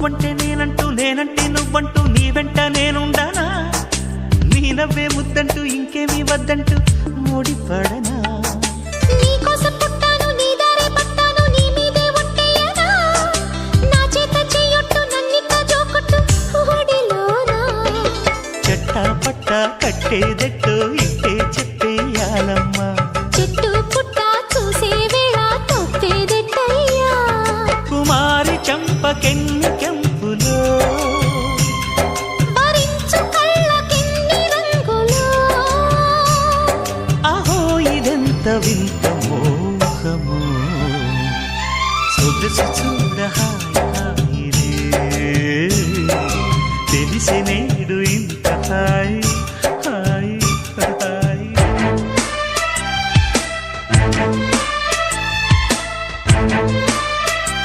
నువ్వంటే నేనంటూ నేనంటే నువ్వంటూ నీ వెంట నేనుండానా నీ నవ్వే ముద్దంటూ ఇంకేమీ వద్దంటూ ముడిపడనా నీకోసం పుట్టాను నీ దారే పట్టాను నీ మీదే ఒట్టేయనా నా చేత చెయ్యొట్టు నన్నిక జోకొట్టు ఓడిలోనా చెట్టా పట్టా కట్టేదెట్టో ఇట్టే చెప్పేయాలమ్మా చెట్టు పుట్ట చూసే వేళ తప్పేదెట్టయ్యా కుమారి చంపకెన్ని కెంపులో భరించు కళ్ళకెన్ని రంగులో అహో ఇదెంత వింత మోహము సొగసు చూడ హాయి హాయిరే తెలిసి నేడు ఇంత హాయి